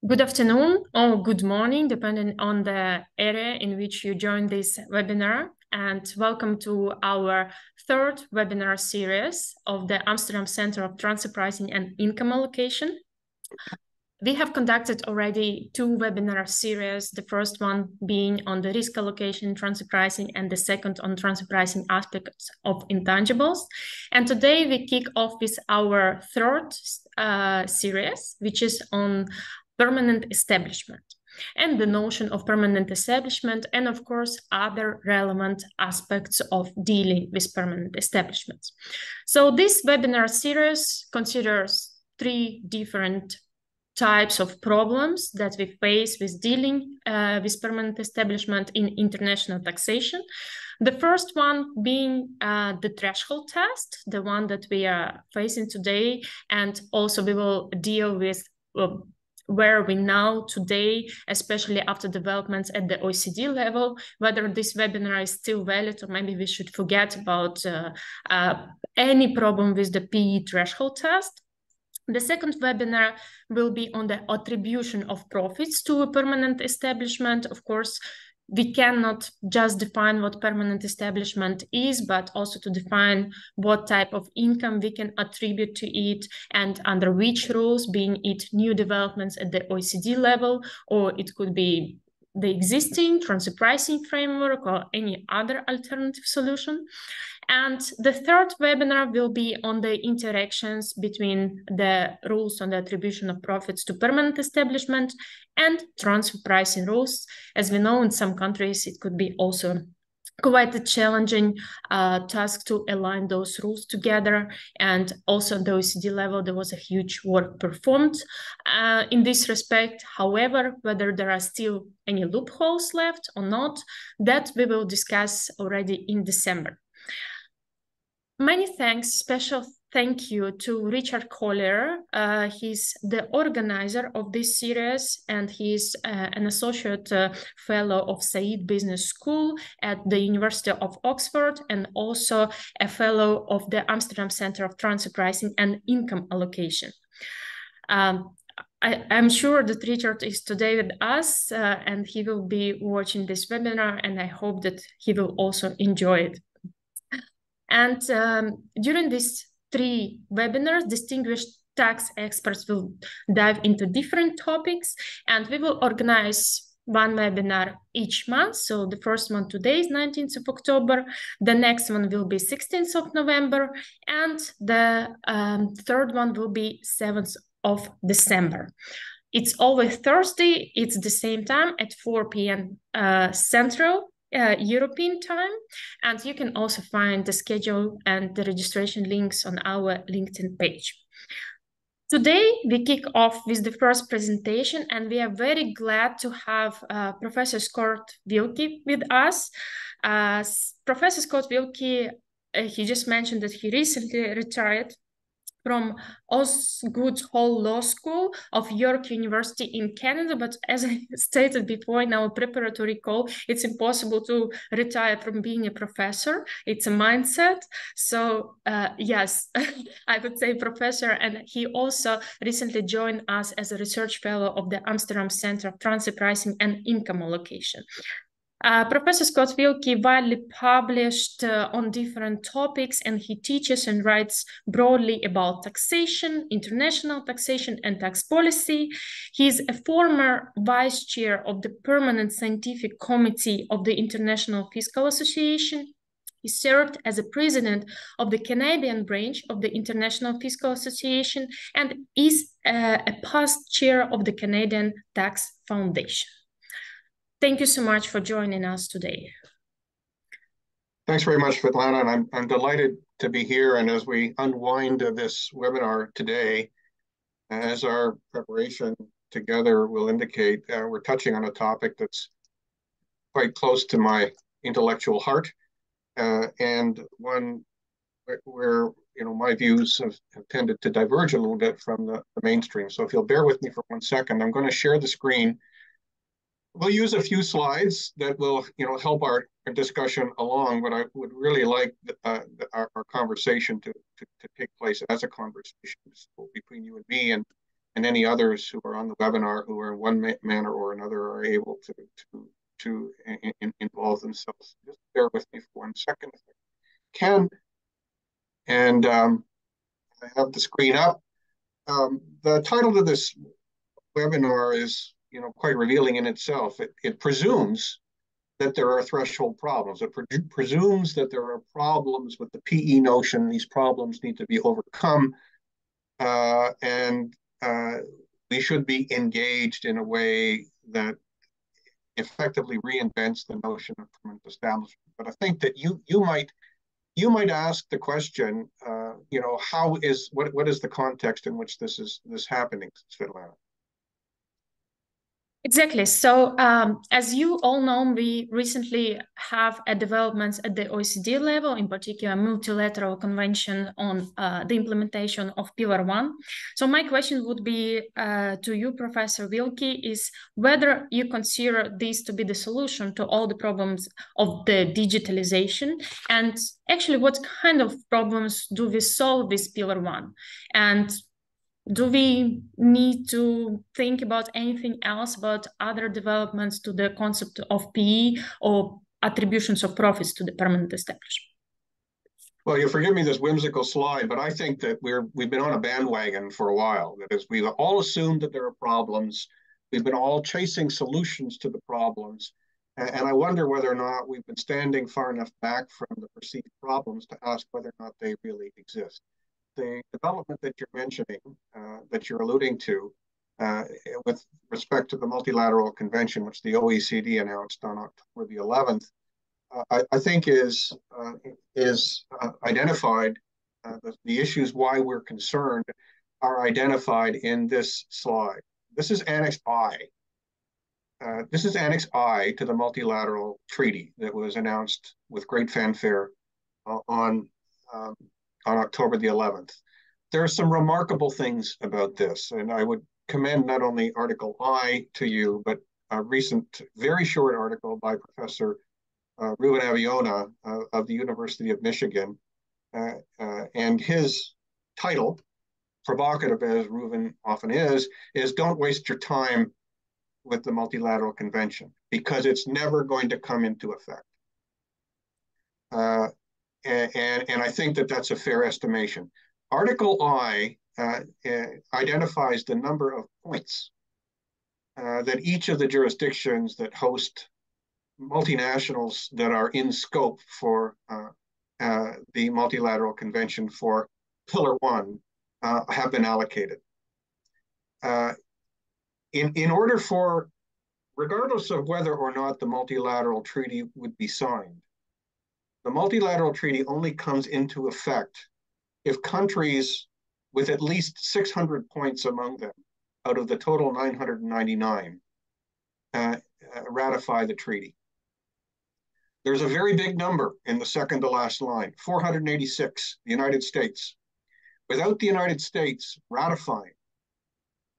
Good afternoon or good morning, depending on the area in which you join this webinar. And welcome to our third webinar series of the Amsterdam Centre of Transfer Pricing and Income Allocation. We have conducted already two webinar series, the first one being on the risk allocation, transfer pricing, and the second on transfer pricing aspects of intangibles. And today we kick off with our third series, which is on permanent establishment and the notion of permanent establishment, and of course, other relevant aspects of dealing with permanent establishments. So this webinar series considers three different types of problems that we face with dealing with permanent establishment in international taxation. The first one being the threshold test, the one that we are facing today, and also we will deal with where are we now today, especially after developments at the OECD level, whether this webinar is still valid or maybe we should forget about any problem with the PE threshold test. The second webinar will be on the attribution of profits to a permanent establishment. Of course, we cannot just define what permanent establishment is, but also to define what type of income we can attribute to it and under which rules, being it new developments at the OECD level, or it could be the existing transfer pricing framework or any other alternative solution. And the third webinar will be on the interactions between the rules on the attribution of profits to permanent establishment and transfer pricing rules. As we know, in some countries, it could be also quite a challenging task to align those rules together. And also at the OECD level, there was a huge work performed in this respect. However, whether there are still any loopholes left or not, that we will discuss already in December. Many thanks, special thank you to Richard Collier. He's the organizer of this series, and he's an associate fellow of Said Business School at the University of Oxford, and also a fellow of the Amsterdam Centre of Transfer Pricing and Income Allocation. I'm sure that Richard is today with us, and he will be watching this webinar, and I hope that he will also enjoy it. And during these three webinars, distinguished tax experts will dive into different topics, and we will organize one webinar each month. So the first one today is 19th of October, the next one will be 16th of November, and the third one will be 7th of December. It's always Thursday, it's the same time at 4 p.m. Central European time, and you can also find the schedule and the registration links on our LinkedIn page. Today, we kick off with the first presentation, and we are very glad to have Professor Scott Wilkie with us. Professor Scott Wilkie, he just mentioned that he recently retired from Osgoode Hall Law School of York University in Canada. But as I stated before in our preparatory call, it's impossible to retire from being a professor. It's a mindset. So yes, I would say professor. And he also recently joined us as a research fellow of the Amsterdam Centre of Transfer Pricing and Income Allocation. Professor Scott Wilkie widely published on different topics, and he teaches and writes broadly about taxation, international taxation, and tax policy. He's a former vice chair of the Permanent Scientific Committee of the International Fiscal Association. He served as a president of the Canadian branch of the International Fiscal Association and is a past chair of the Canadian Tax Foundation. Thank you so much for joining us today. Thanks very much, Svitlana, and I'm delighted to be here. And as we unwind this webinar today, as our preparation together will indicate, we're touching on a topic that's quite close to my intellectual heart, and one where my views have tended to diverge a little bit from the mainstream. So if you'll bear with me for 1 second, I'm going to share the screen. We'll use a few slides that will, help our discussion along, but I would really like our conversation to take place as a conversation between you and me. And and any others who are on the webinar who are in one manner or another are able to involve themselves. Just bear with me for 1 second if I can. And I have the screen up. The title of this webinar is, quite revealing in itself. It presumes that there are threshold problems. It presumes that there are problems with the PE notion. These problems need to be overcome, and we should be engaged in a way that effectively reinvents the notion of permanent establishment. But I think that you might ask the question, what is the context in which this is happening, Svitlana? Exactly. So as you all know, we recently have a developments at the OECD level, in particular, multilateral convention on the implementation of Pillar 1. So my question would be to you, Professor Wilkie, is whether you consider this to be the solution to all the problems of the digitalization, and actually what kind of problems do we solve with Pillar 1? And do we need to think about anything else, about other developments to the concept of PE or attributions of profits to the permanent establishment? Well, you forgive me this whimsical slide, but I think that we've been on a bandwagon for a while. That is, we've all assumed that there are problems. We've been all chasing solutions to the problems. And I wonder whether or not we've been standing far enough back from the perceived problems to ask whether or not they really exist. The development that you're mentioning, that you're alluding to, with respect to the multilateral convention, which the OECD announced on October the 11th, I think is identified. The issues why we're concerned are identified in this slide. This is Annex I. This is Annex I to the multilateral treaty that was announced with great fanfare on October the 11th. There are some remarkable things about this, and I would commend not only Article I to you, but a recent, very short article by Professor Ruben Aviona of the University of Michigan, and his title, provocative as Ruben often is "Don't waste your time with the multilateral convention, because it's never going to come into effect." And I think that that's a fair estimation. Article I identifies the number of points that each of the jurisdictions that host multinationals that are in scope for the multilateral convention for Pillar 1 have been allocated. In order for, regardless of whether or not the multilateral treaty would be signed, the multilateral treaty only comes into effect if countries with at least 600 points among them out of the total 999 ratify the treaty. There's a very big number in the second to last line, 486, the United States. Without the United States ratifying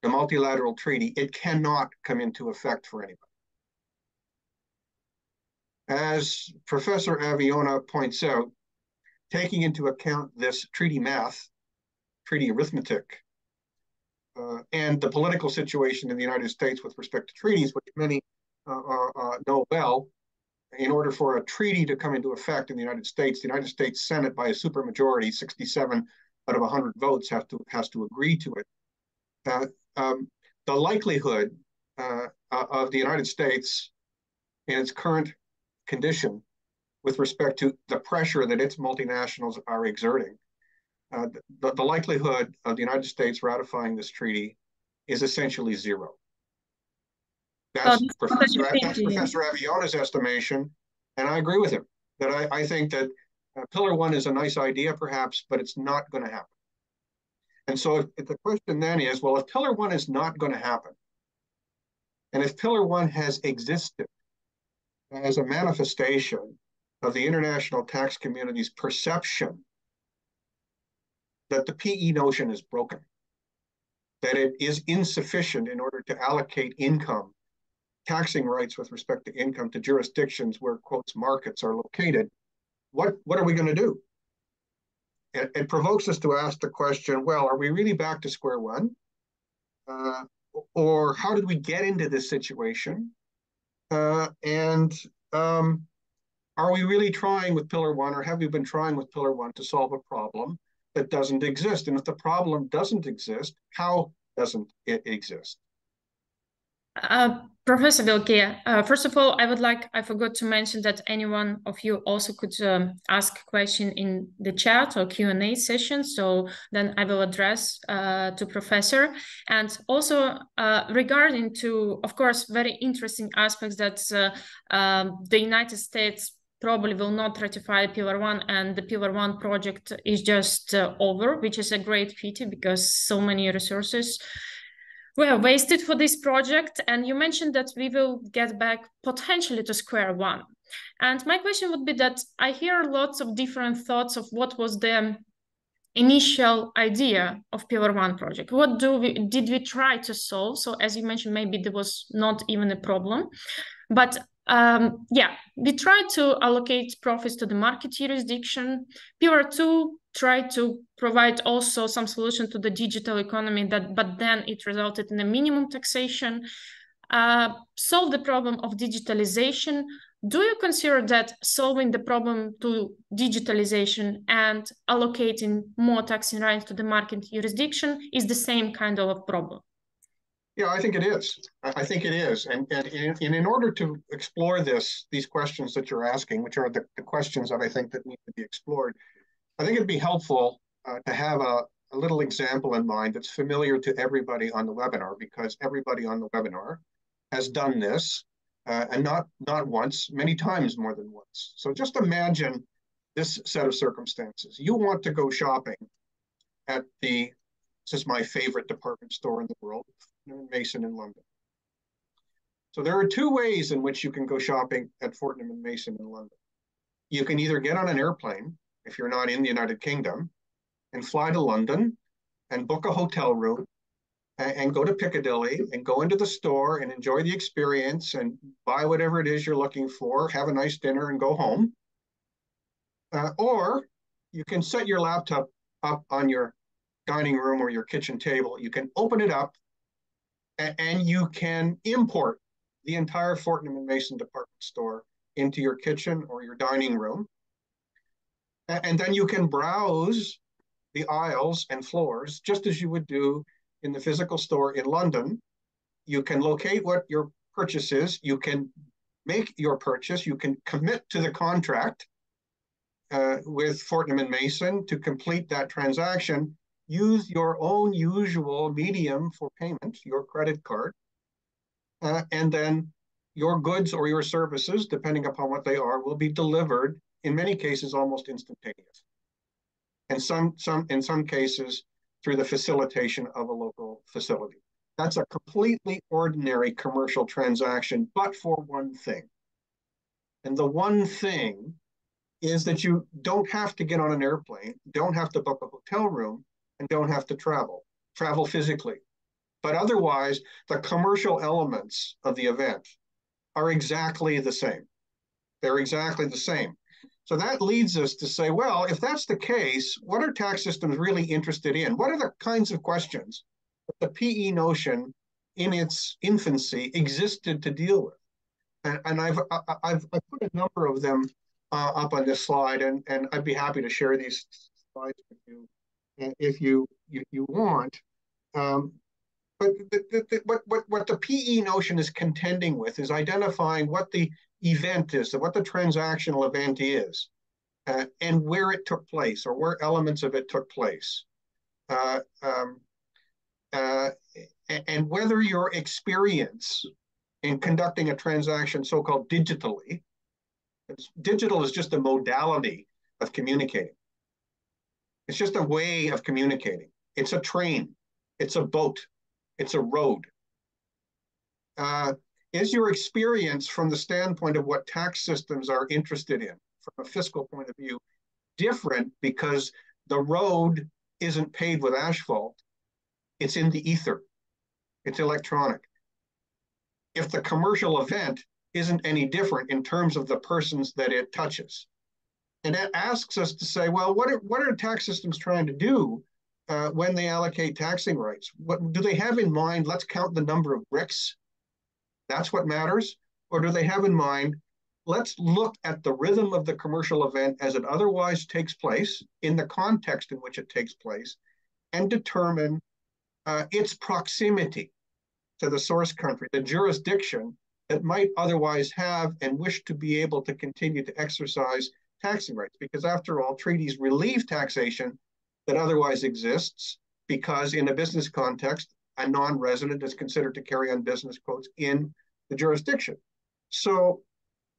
the multilateral treaty, it cannot come into effect for anybody. As Professor Aviona points out, taking into account this treaty math, treaty arithmetic, and the political situation in the United States with respect to treaties, which many know well, in order for a treaty to come into effect in the United States Senate, by a supermajority, 67 out of 100 votes, has to agree to it. The likelihood of the United States in its current condition with respect to the pressure that its multinationals are exerting, the likelihood of the United States ratifying this treaty is essentially zero. That's Professor Aviona's estimation, and I agree with him that I think that Pillar 1 is a nice idea, perhaps, but it's not going to happen. And so if the question then is, well, if Pillar 1 is not going to happen, and if Pillar 1 has existed as a manifestation of the international tax community's perception that the PE notion is broken, that it is insufficient in order to allocate income, taxing rights with respect to income, to jurisdictions where, quotes, markets are located, what are we going to do? It provokes us to ask the question, well, are we really back to square one? or how did we get into this situation? And are we really trying with Pillar 1, or have we been trying with Pillar 1 to solve a problem that doesn't exist? And if the problem doesn't exist, how doesn't it exist? Professor Wilkie, first of all, I forgot to mention that any one of you also could ask a question in the chat or Q&A session. So then I will address to Professor. And also regarding to, of course, very interesting aspects that the United States probably will not ratify Pillar 1, and the Pillar 1 project is just over, which is a great pity because so many resources were wasted for this project. And you mentioned that we will get back potentially to square one. And my question would be that I hear lots of different thoughts of what was the initial idea of Pillar 1 project. What did we try to solve? So as you mentioned, maybe there was not even a problem. But yeah, we tried to allocate profits to the market jurisdiction. Pillar 2 tried to provide also some solution to the digital economy, but then it resulted in a minimum taxation. Solve the problem of digitalization. Do you consider that solving the problem to digitalization and allocating more taxing rights to the market jurisdiction is the same kind of a problem? Yeah, I think it is. I think it is. And in order to explore these questions that you're asking, which are the questions that I think that need to be explored, I think it'd be helpful to have a little example in mind that's familiar to everybody on the webinar, because everybody on the webinar has done this, and not once, many times more than once. So just imagine this set of circumstances. You want to go shopping at this is my favorite department store in the world, Mason in London. So there are two ways in which you can go shopping at Fortnum and Mason in London. You can either get on an airplane, if you're not in the United Kingdom, and fly to London and book a hotel room and go to Piccadilly and go into the store and enjoy the experience and buy whatever it is you're looking for, have a nice dinner and go home. Or you can set your laptop up on your dining room or your kitchen table. You can open it up and you can import the entire Fortnum and Mason department store into your kitchen or your dining room. And then you can browse the aisles and floors just as you would do in the physical store in London. You can locate what your purchase is. You can make your purchase. You can commit to the contract with Fortnum and Mason to complete that transaction. Use your own usual medium for payment, your credit card, and then your goods or your services, depending upon what they are, will be delivered, in many cases, almost instantaneous. And in some cases, through the facilitation of a local facility. That's a completely ordinary commercial transaction, but for one thing. And the one thing is that you don't have to get on an airplane, don't have to book a hotel room, and don't have to travel physically. But otherwise, the commercial elements of the event are exactly the same. They're exactly the same. So that leads us to say, well, if that's the case, what are tax systems really interested in? What are the kinds of questions that the PE notion in its infancy existed to deal with? And I've put a number of them up on this slide, and I'd be happy to share these slides with you if you want. But what the PE notion is contending with is identifying what the event is, what the transactional event is, and where it took place, or where elements of it took place. And whether your experience in conducting a transaction so-called digitally, digital is just a modality of communicating. It's just a way of communicating. It's a train, it's a boat, it's a road. Is your experience from the standpoint of what tax systems are interested in, from a fiscal point of view, different because the road isn't paved with asphalt, it's in the ether, it's electronic. If the commercial event isn't any different in terms of the persons that it touches. And that asks us to say, well, what are tax systems trying to do when they allocate taxing rights? What do they have in mind? Let's count the number of bricks. That's what matters. Or do they have in mind, let's look at the rhythm of the commercial event as it otherwise takes place in the context in which it takes place and determine its proximity to the source country, the jurisdiction that might otherwise have and wish to be able to continue to exercise taxing rights. Because after all, treaties relieve taxation that otherwise exists because in a business context, a non-resident is considered to carry on business quotes in the jurisdiction. So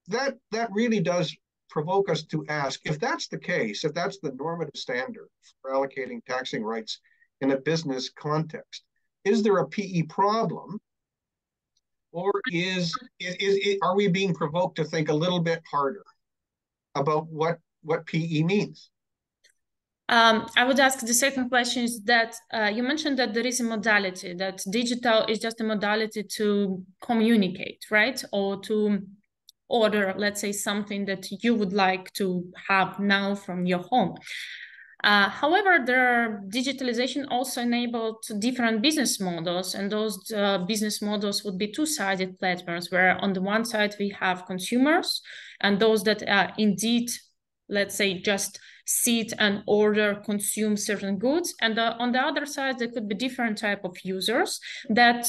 that really does provoke us to ask, if that's the case, if that's the normative standard for allocating taxing rights in a business context, is there a PE problem? Or are we being provoked to think a little bit harder about what PE means? I would ask the second question is that you mentioned that there is a modality, that digital is just a modality to communicate, right? Or to order, let's say, something that you would like to have now from your home. However, digitalization also enabled different business models, and those business models would be two-sided platforms, where on the one side we have consumers and those that indeed, let's say, just sit and order, consume certain goods. And on the other side, there could be different type of users that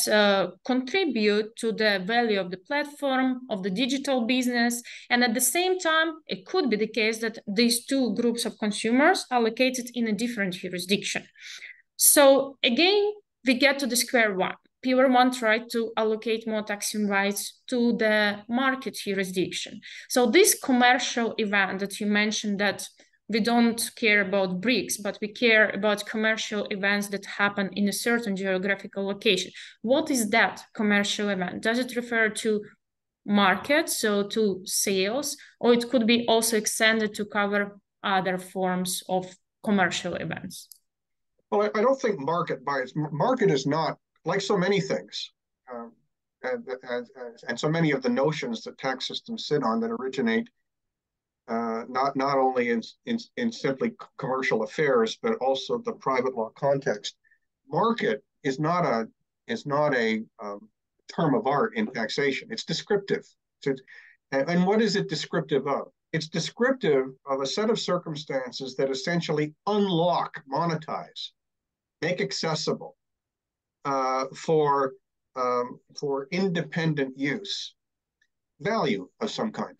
contribute to the value of the platform, of the digital business. And at the same time, it could be the case that these two groups of consumers are located in a different jurisdiction. So again, we get to the square one. Pillar one tried to allocate more taxing rights to the market jurisdiction. So this commercial event that you mentioned, that we don't care about bricks, but we care about commercial events that happen in a certain geographical location. What is that commercial event? Does it refer to market, so to sales, or it could be also extended to cover other forms of commercial events? Well, I don't think market is not, like so many things, and so many of the notions that tax systems sit on that originate not only in simply commercial affairs, but also the private law context. Market is not a term of art in taxation. It's descriptive. And what is it descriptive of? It's descriptive of a set of circumstances that essentially unlock, monetize, make accessible for independent use value of some kind.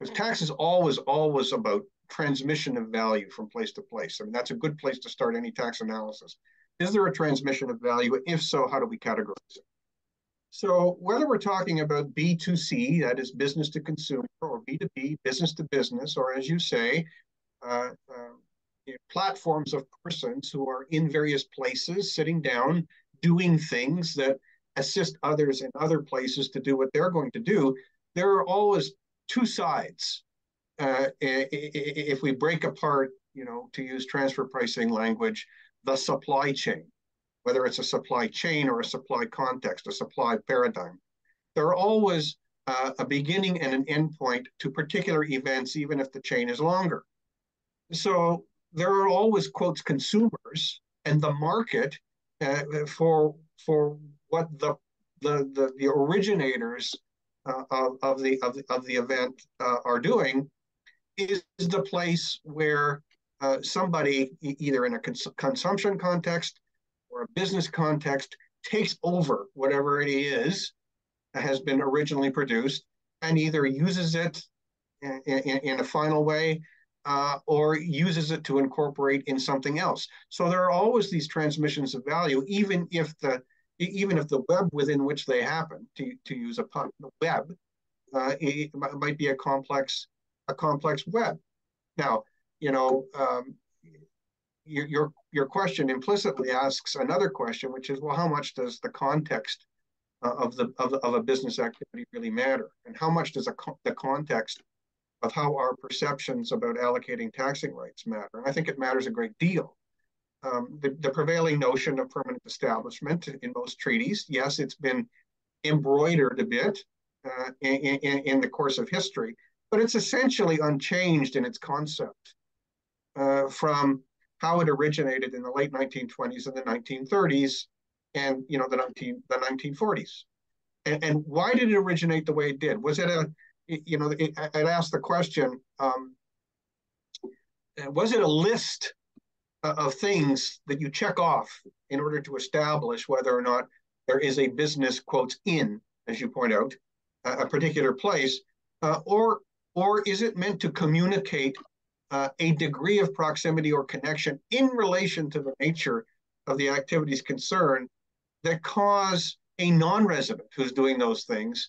Because tax is always about transmission of value from place to place. I mean, that's a good place to start any tax analysis. Is there a transmission of value? If so, how do we categorize it? So whether we're talking about B2C, that is business to consumer, or B2B, business to business, or as you say, platforms of persons who are in various places, sitting down, doing things that assist others in other places to do what they're going to do, there are always two sides. If we break apart, to use transfer pricing language, the supply chain, whether it's a supply chain or a supply context, a supply paradigm, there are always a beginning and an end point to particular events, even if the chain is longer. So there are always, quotes, consumers, and the market for what the originators of the event are doing is the place where somebody, either in a consumption context or a business context, takes over whatever it is that has been originally produced and either uses it in a final way or uses it to incorporate in something else. So there are always these transmissions of value, even if the web within which they happen, to use a pun, the web, it might be a complex web. Now, your question implicitly asks another question, which is, well, how much does the context of a business activity really matter, and how much does the context of how our perceptions about allocating taxing rights matter? And I think it matters a great deal. The prevailing notion of permanent establishment in most treaties, yes, it's been embroidered a bit in the course of history, but it's essentially unchanged in its concept from how it originated in the late 1920s and the 1930s and the 1940s. And why did it originate the way it did? Was it I'd ask the question, was it a list of things that you check off in order to establish whether or not there is a business, quotes, in, as you point out, a particular place, or is it meant to communicate a degree of proximity or connection in relation to the nature of the activities concerned that cause a non-resident who's doing those things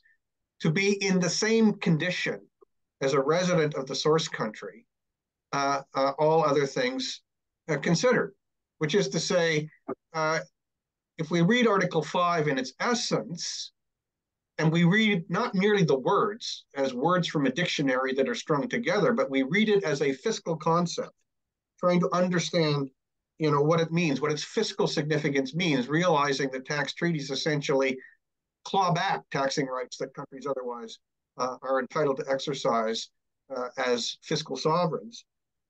to be in the same condition as a resident of the source country, all other things considered, which is to say, if we read Article 5 in its essence, and we read not merely the words as words from a dictionary that are strung together, but we read it as a fiscal concept, trying to understand what it means, what its fiscal significance means, realizing that tax treaties essentially claw back taxing rights that countries otherwise are entitled to exercise as fiscal sovereigns.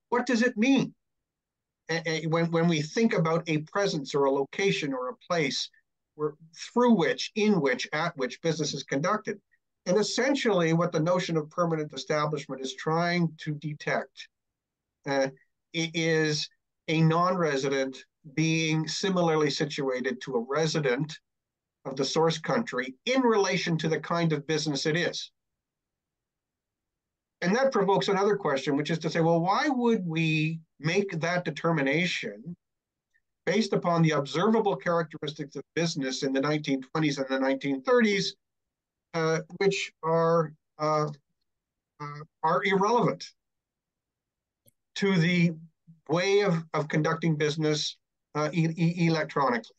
What does it mean? When we think about a presence or a location or a place through which, in which, at which business is conducted. And essentially what the notion of permanent establishment is trying to detect is a non-resident being similarly situated to a resident of the source country in relation to the kind of business it is. And that provokes another question, which is to say, well, why would we make that determination based upon the observable characteristics of business in the 1920s and the 1930s, which are irrelevant to the way of conducting business electronically,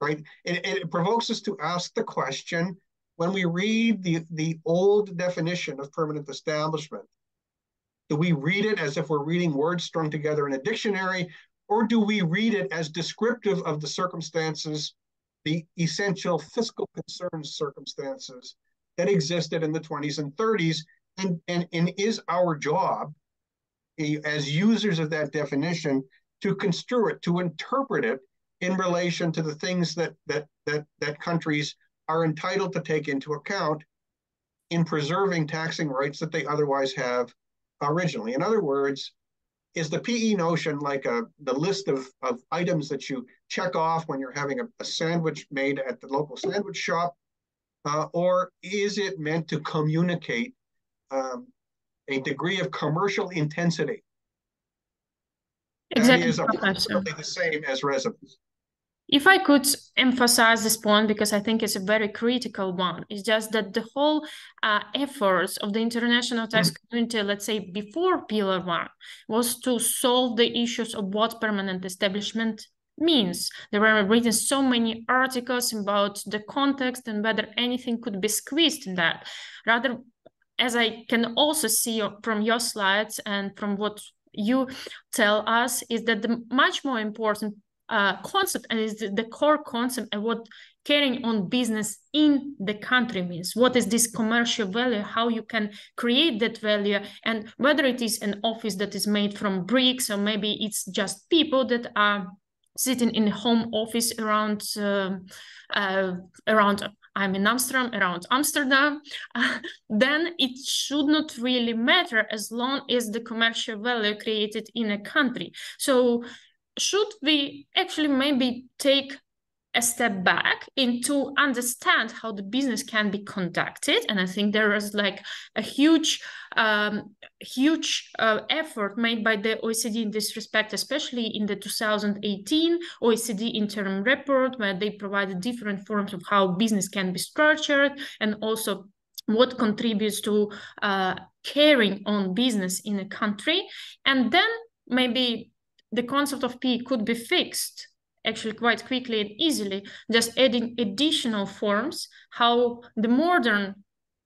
right? It provokes us to ask the question, when we read the old definition of permanent establishment, do we read it as if we're reading words strung together in a dictionary, or do we read it as descriptive of the circumstances, the essential fiscal concerns circumstances that existed in the 20s and 30s, and is our job as users of that definition to construe it, to interpret it in relation to the things that countries are entitled to take into account in preserving taxing rights that they otherwise have originally. In other words, is the PE notion like the list of items that you check off when you're having a sandwich made at the local sandwich shop, or is it meant to communicate a degree of commercial intensity that is approximately the same as residence? If I could emphasize this point, because I think it's a very critical one, it's just that the whole efforts of the international tax community, let's say before Pillar 1, was to solve the issues of what permanent establishment means. There were written so many articles about the context and whether anything could be squeezed in that. Rather, as I can also see from your slides and from what you tell us, is that the much more important concept, and is the core concept, and what carrying on business in the country means. What is this commercial value, how you can create that value, and whether it is an office that is made from bricks, or maybe it's just people that are sitting in a home office around I'm in Amsterdam, around Amsterdam, then it should not really matter as long as the commercial value created in a country. So should we actually maybe take a step back into understand how the business can be conducted? And I think there is like a huge effort made by the OECD in this respect, especially in the 2018 OECD interim report, where they provided different forms of how business can be structured, and also what contributes to carrying on business in a country. And then maybe the concept of PE could be fixed actually quite quickly and easily, just adding additional forms, how the modern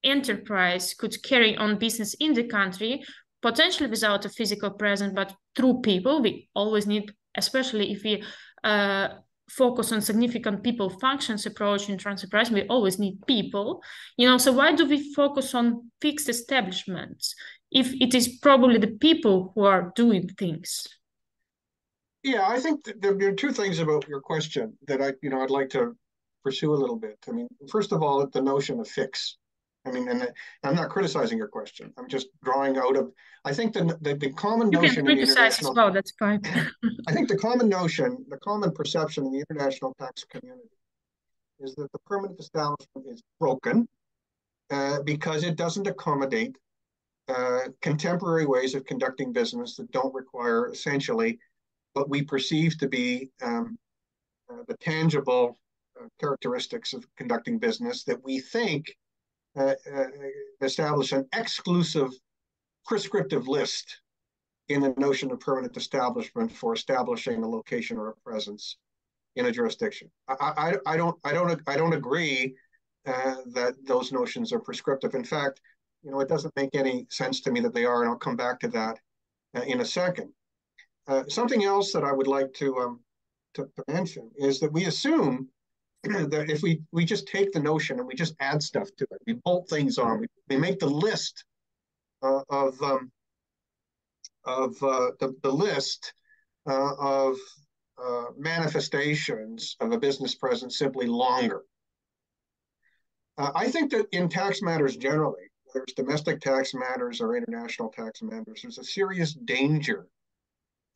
enterprise could carry on business in the country, potentially without a physical presence, but through people. We always need, especially if we focus on significant people functions approach in transenterprise, we always need people, so why do we focus on fixed establishments if it is probably the people who are doing things? Yeah, I think there are two things about your question that I'd like to pursue a little bit. I mean, first of all, the notion of fix. I mean, and I'm not criticizing your question. I'm just drawing out of. I think the common You can notion in the criticize as international. well, that's fine. I think the common notion, the common perception in the international tax community is that the permanent establishment is broken because it doesn't accommodate contemporary ways of conducting business that don't require essentially what we perceive to be the tangible characteristics of conducting business that we think establish an exclusive prescriptive list in the notion of permanent establishment for establishing a location or a presence in a jurisdiction. I don't agree that those notions are prescriptive. In fact, it doesn't make any sense to me that they are, and I'll come back to that in a second. Something else that I would like to mention is that we assume that if we just take the notion and we just add stuff to it, we bolt things on, we make the list of the list of manifestations of a business presence simply longer. I think that in tax matters generally, whether it's domestic tax matters or international tax matters, there's a serious danger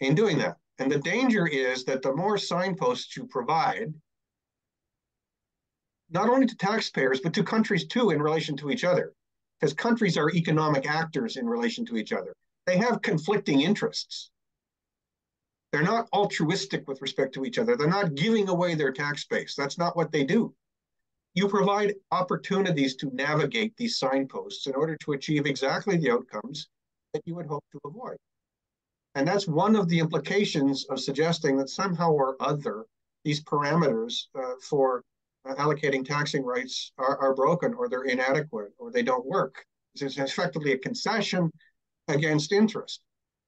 in doing that. And the danger is that the more signposts you provide, not only to taxpayers, but to countries too in relation to each other, because countries are economic actors in relation to each other. They have conflicting interests. They're not altruistic with respect to each other. They're not giving away their tax base. That's not what they do. You provide opportunities to navigate these signposts in order to achieve exactly the outcomes that you would hope to avoid. And that's one of the implications of suggesting that somehow or other, these parameters for allocating taxing rights are broken, or they're inadequate, or they don't work. It's effectively a concession against interest.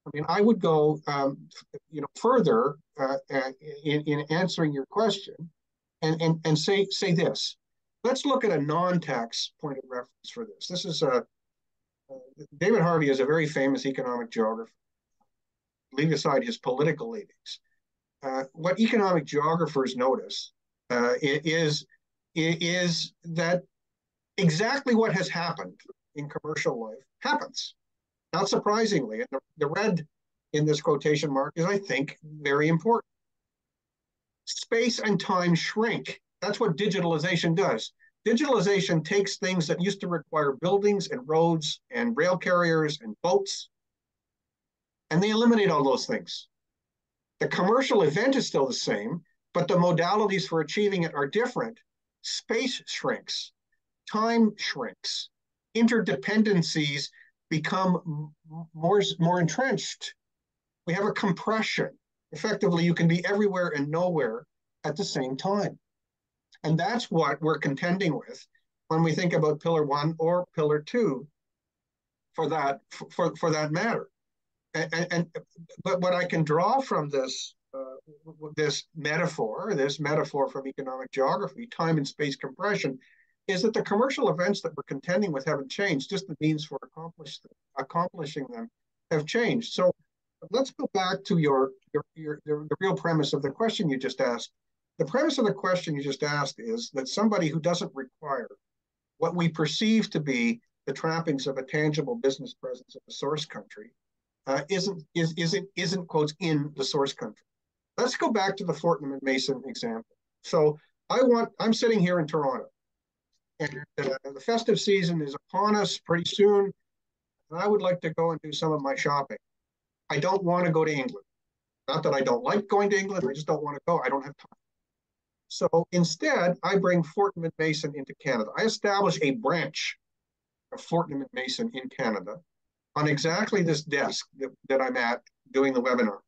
I mean, I would go further in answering your question and say this. Let's look at a non-tax point of reference for this. This is David Harvey is a very famous economic geographer. Leave aside his political leanings. What economic geographers notice is that exactly what has happened in commercial life happens. Not surprisingly, and the red in this quotation mark is, I think, very important. Space and time shrink. That's what digitalization does. Digitalization takes things that used to require buildings and roads and rail carriers and boats, and they eliminate all those things. The commercial event is still the same, but the modalities for achieving it are different. Space shrinks, time shrinks, interdependencies become more entrenched. We have a compression. Effectively, you can be everywhere and nowhere at the same time. And that's what we're contending with when we think about Pillar 1 or Pillar 2 for that matter. But what I can draw from this metaphor from economic geography, time and space compression, is that the commercial events that we're contending with haven't changed, just the means for accomplishing them have changed. So let's go back to the real premise of the question you just asked. The premise of the question you just asked is that somebody who doesn't require what we perceive to be the trappings of a tangible business presence in the source country isn't quotes in the source country. Let's go back to the Fortnum and Mason example. So I'm sitting here in Toronto, and the festive season is upon us pretty soon, and I would like to go and do some of my shopping. I don't want to go to England. Not that I don't like going to England, I just don't want to go. I don't have time. So instead, I bring Fortnum and Mason into Canada. I establish a branch of Fortnum and Mason in Canada on exactly this desk that I'm at doing the webinar.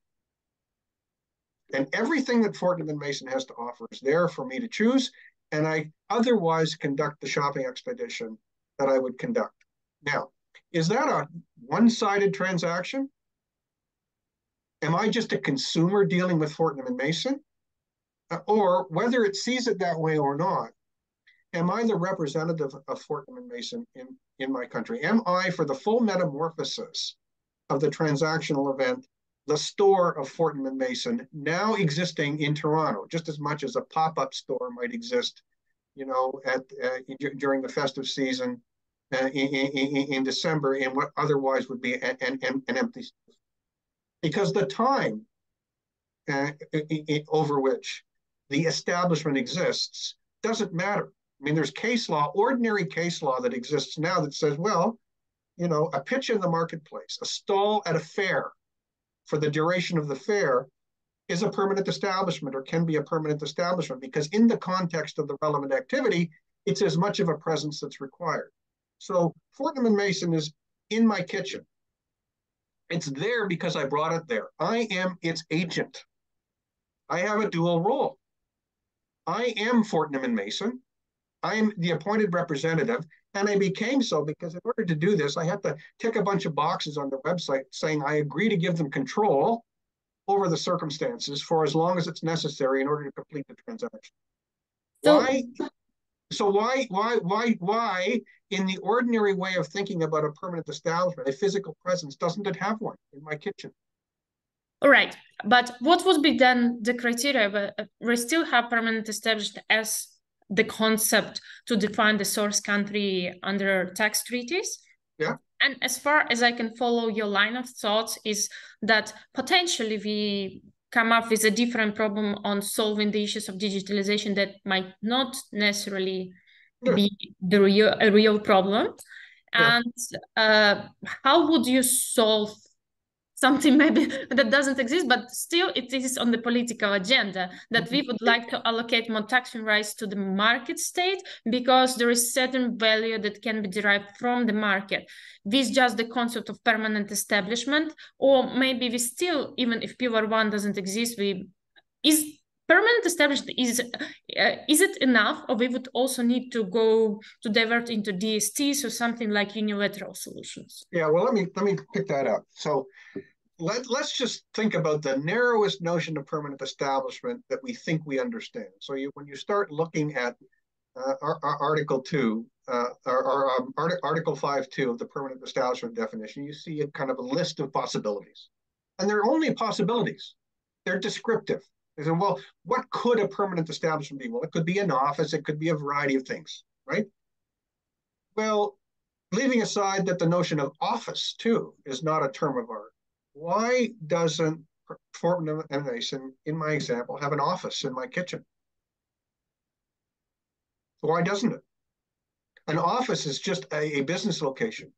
And everything that Fortnum and Mason has to offer is there for me to choose, and I otherwise conduct the shopping expedition that I would conduct. Now, is that a one-sided transaction? Am I just a consumer dealing with Fortnum and Mason? Or whether it sees it that way or not, am I the representative of Fortnum and Mason in my country? Am I, for the full metamorphosis of the transactional event, the store of Fortnum and Mason now existing in Toronto, just as much as a pop-up store might exist, during the festive season in December in what otherwise would be an empty store. Because the time over which the establishment exists doesn't matter. I mean, there's case law, ordinary case law that exists now that says, well, a pitch in the marketplace, a stall at a fair for the duration of the fair is a permanent establishment or can be a permanent establishment because in the context of the relevant activity, it's as much of a presence that's required. So Fortnum and Mason is in my kitchen. It's there because I brought it there. I am its agent. I have a dual role. I am Fortnum and Mason. I am the appointed representative, and I became so because in order to do this, I had to tick a bunch of boxes on the website saying I agree to give them control over the circumstances for as long as it's necessary in order to complete the transaction. So, why? So why, in the ordinary way of thinking about a permanent establishment, a physical presence, doesn't it have one in my kitchen? all right, but what would be then the criteria? We still have permanent established as the concept to define the source country under tax treaties. Yeah. And as far as I can follow your line of thoughts is that potentially we come up with a different problem on solving the issues of digitalization that might not necessarily be a real problem. Yeah. And how would you solve something maybe that doesn't exist, but still it is on the political agenda that we would like to allocate more taxing rights to the market state because there is certain value that can be derived from the market. This just the concept of permanent establishment, or maybe we still, even if Pillar 1 doesn't exist, is permanent establishment, is it enough, or we would also need to go to divert into DSTs or something like unilateral solutions? Yeah, well, let me pick that up. So let's just think about the narrowest notion of permanent establishment that we think we understand. So when you start looking at Article 2, Article 5.2 of the permanent establishment definition, you see a kind of a list of possibilities. And they're only possibilities. They're descriptive. They say, well, what could a permanent establishment be? Well, it could be an office. It could be a variety of things, right? Well, leaving aside that the notion of office, too, is not a term of art, why doesn't Fortnum and Mason, in my example, have an office in my kitchen? Why doesn't it? An office is just a business location.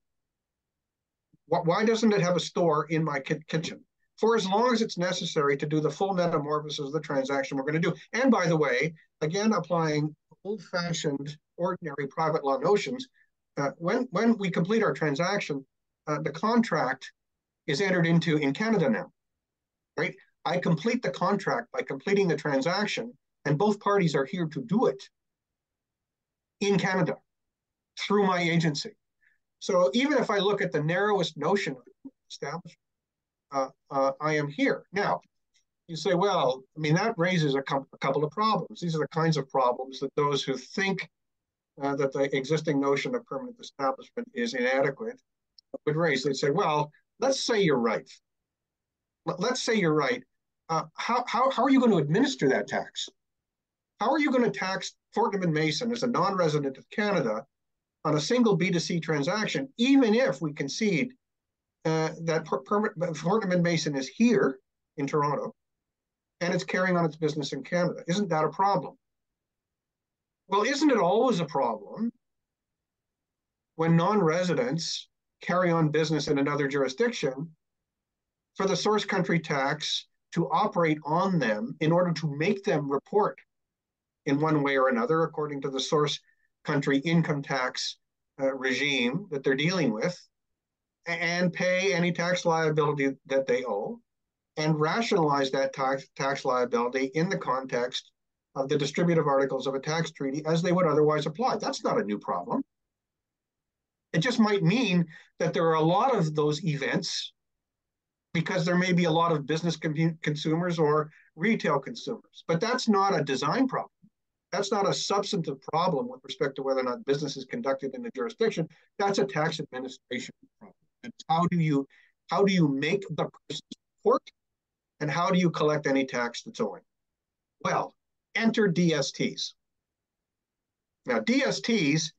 Why doesn't it have a store in my kitchen? For as long as it's necessary to do the full metamorphosis of the transaction we're going to do. And by the way, again, applying old-fashioned, ordinary private law notions, when we complete our transaction, the contract is entered into in Canada now, right? I complete the contract by completing the transaction, and both parties are here to do it in Canada through my agency. So even if I look at the narrowest notion of establishment, I am here. Now, you say, well, I mean, that raises a couple of problems. These are the kinds of problems that those who think that the existing notion of permanent establishment is inadequate would raise. They'd say, well, let's say you're right. Let's say you're right. How are you going to administer that tax? How are you going to tax Fortnum and Mason as a non-resident of Canada on a single B2C transaction, even if we concede that Fortnum and Mason is here in Toronto and it's carrying on its business in Canada? Isn't that a problem? Well, isn't it always a problem when non-residents carry on business in another jurisdiction for the source country tax to operate on them in order to make them report in one way or another according to the source country income tax regime that they're dealing with, and pay any tax liability that they owe, and rationalize that tax liability in the context of the distributive articles of a tax treaty as they would otherwise apply? That's not a new problem. It just might mean that there are a lot of those events because there may be a lot of business consumers or retail consumers, but that's not a design problem. That's not a substantive problem with respect to whether or not business is conducted in the jurisdiction. That's a tax administration problem. And how do you make the person report And how do you collect any tax that's owing? Well, enter DSTs. Now, DSTs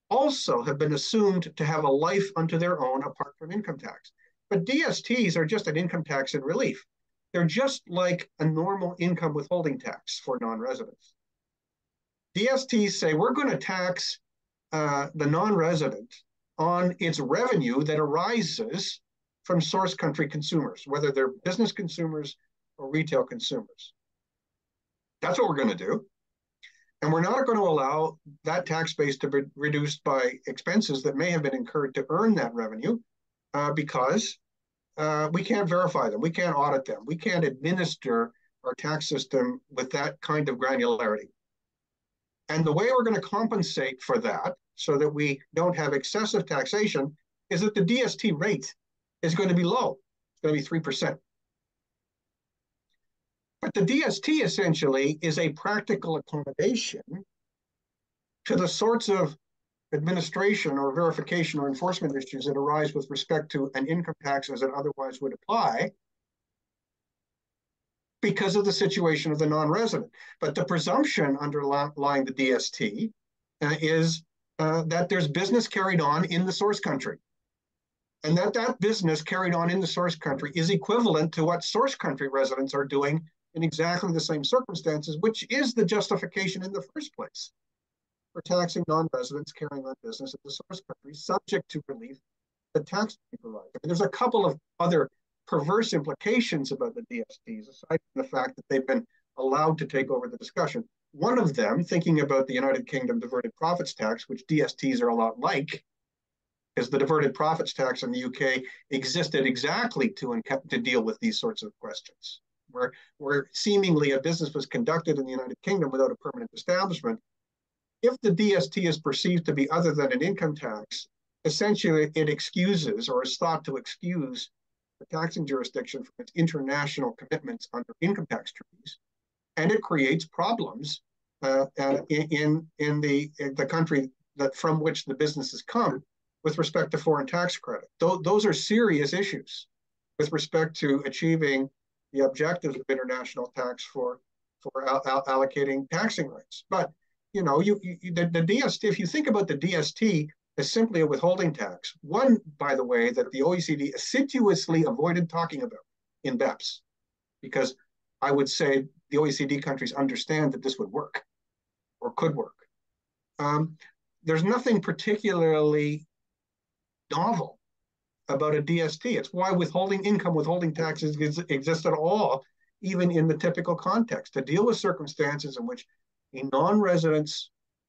also have been assumed to have a life unto their own apart from income tax. But DSTs are just an income tax in relief. They're just like a normal income withholding tax for non-residents. DSTs say we're going to tax the non-resident on its revenue that arises from source country consumers, whether they're business consumers or retail consumers. That's what we're going to do. And we're not going to allow that tax base to be reduced by expenses that may have been incurred to earn that revenue because we can't verify them. We can't audit them. We can't administer our tax system with that kind of granularity. And the way we're going to compensate for that so that we don't have excessive taxation is that the DST rate is going to be low. It's going to be 3%. But the DST essentially is a practical accommodation to the sorts of administration or verification or enforcement issues that arise with respect to an income tax as it otherwise would apply because of the situation of the non-resident. But the presumption underlying the DST is that there's business carried on in the source country, and that business carried on in the source country is equivalent to what source country residents are doing in exactly the same circumstances, which is the justification in the first place for taxing non-residents carrying on business in the source country, subject to relief that tax provides. There's a couple of other perverse implications about the DSTs, aside from the fact that they've been allowed to take over the discussion. One of them, thinking about the United Kingdom diverted profits tax, which DSTs are a lot like, is the diverted profits tax in the UK existed exactly to deal with these sorts of questions, where seemingly a business was conducted in the United Kingdom without a permanent establishment. If the DST is perceived to be other than an income tax, essentially it excuses or is thought to excuse the taxing jurisdiction from its international commitments under income tax treaties, and it creates problems in the country that from which the businesses come with respect to foreign tax credit. Those are serious issues with respect to achieving the objectives of international tax for allocating taxing rights. But the DST, if you think about the DST as simply a withholding tax, one, by the way, that the OECD assiduously avoided talking about in BEPS, because I would say the OECD countries understand that this would work or could work. There's nothing particularly novel about a DST. It's why income withholding taxes exist at all, even in the typical context, to deal with circumstances in which a non-resident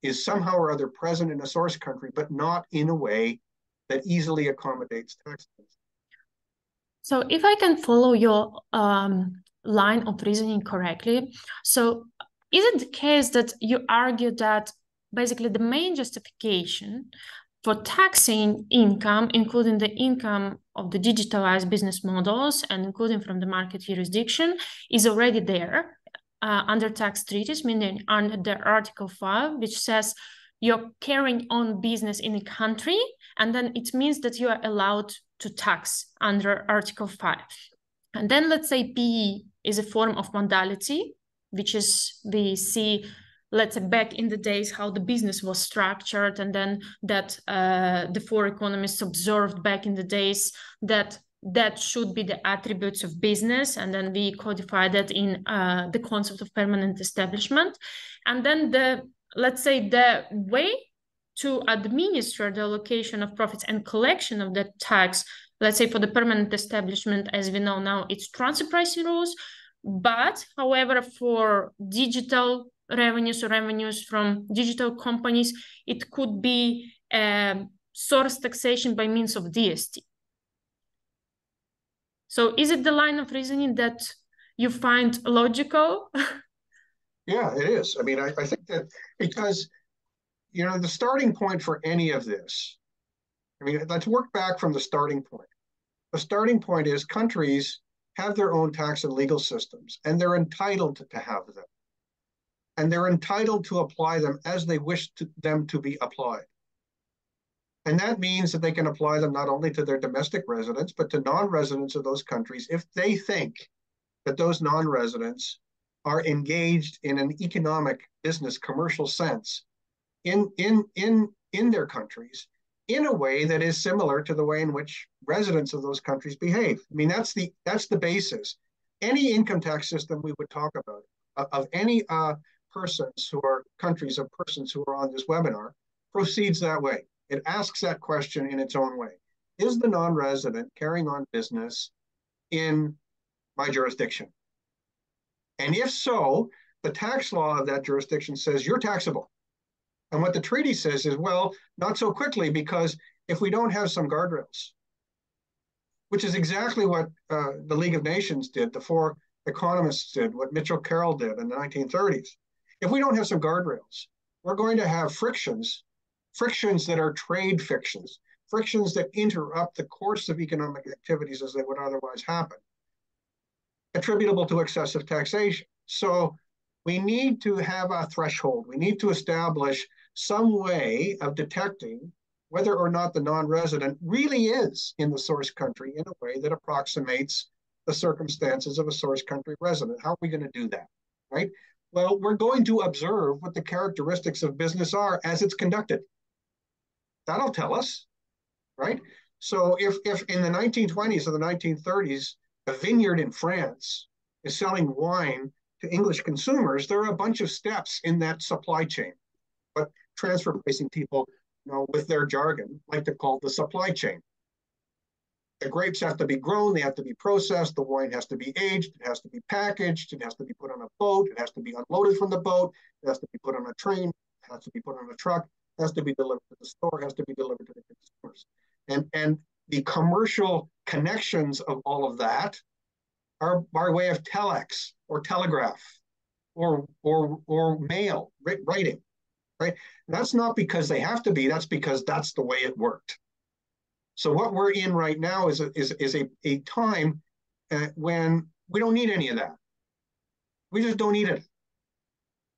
is somehow or other present in a source country, but not in a way that easily accommodates tax. So if I can follow your line of reasoning correctly, so is it the case that you argue that basically the main justification for taxing income, including the income of the digitalized business models and including from the market jurisdiction, is already there under tax treaties, meaning under the Article 5, which says you're carrying on business in a country, and then it means that you are allowed to tax under Article 5. And then let's say PE is a form of modality, which is we see, let's say back in the days how the business was structured, and then that the four economists observed back in the days that should be the attributes of business, and then we codify that in the concept of permanent establishment. And then let's say the way to administer the allocation of profits and collection of that tax, let's say for the permanent establishment, as we know now, it's transfer pricing rules. But however, for digital revenues or revenues from digital companies, it could be source taxation by means of DST. So is it the line of reasoning that you find logical? Yeah, it is. I mean, I think that because, the starting point for any of this, let's work back from the starting point. The starting point is countries have their own tax and legal systems, and they're entitled to have them. And they're entitled to apply them as they wish them to be applied. And that means that they can apply them not only to their domestic residents, but to non-residents of those countries if they think that those non-residents are engaged in an economic, business, commercial sense in their countries in a way that is similar to the way in which residents of those countries behave. I mean, that's the basis. Any income tax system we would talk about of any persons who are countries of persons who are on this webinar proceeds that way. It asks that question in its own way. Is the non-resident carrying on business in my jurisdiction? And if so, the tax law of that jurisdiction says you're taxable. And what the treaty says is, well, not so quickly, because if we don't have some guardrails, which is exactly what the League of Nations did, the four economists did, what Mitchell Carroll did in the 1930s. If we don't have some guardrails, we're going to have frictions that are trade frictions that interrupt the course of economic activities as they would otherwise happen, attributable to excessive taxation. So we need to have a threshold. We need to establish some way of detecting whether or not the non-resident really is in the source country in a way that approximates the circumstances of a source country resident. How are we going to do that, right? Well, we're going to observe what the characteristics of business are as it's conducted. That'll tell us, right? So if in the 1920s or the 1930s, a vineyard in France is selling wine to English consumers, there are a bunch of steps in that supply chain. But transfer pricing people, with their jargon, like to call the supply chain. The grapes have to be grown, they have to be processed, the wine has to be aged, it has to be packaged, it has to be put on a boat, it has to be unloaded from the boat, it has to be put on a train, it has to be put on a truck, it has to be delivered to the store, it has to be delivered to the consumers. And the commercial connections of all of that are by way of telex or telegraph or mail, writing, right? And that's not because they have to be, that's because that's the way it worked. So what we're in right now is a time when we don't need any of that. We just don't need it.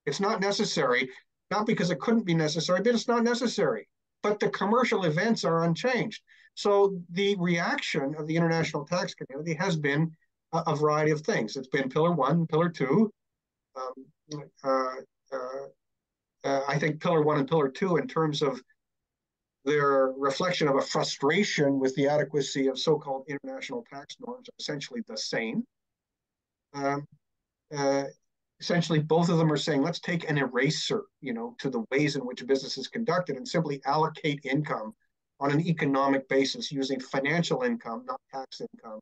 It's not necessary, not because it couldn't be necessary, but it's not necessary. But the commercial events are unchanged. So the reaction of the international tax community has been a variety of things. It's been Pillar 1, Pillar 2. I think Pillar 1 and Pillar 2, in terms of their reflection of a frustration with the adequacy of so-called international tax norms, are essentially the same. Essentially, both of them are saying, let's take an eraser, to the ways in which business is conducted and simply allocate income on an economic basis using financial income, not tax income,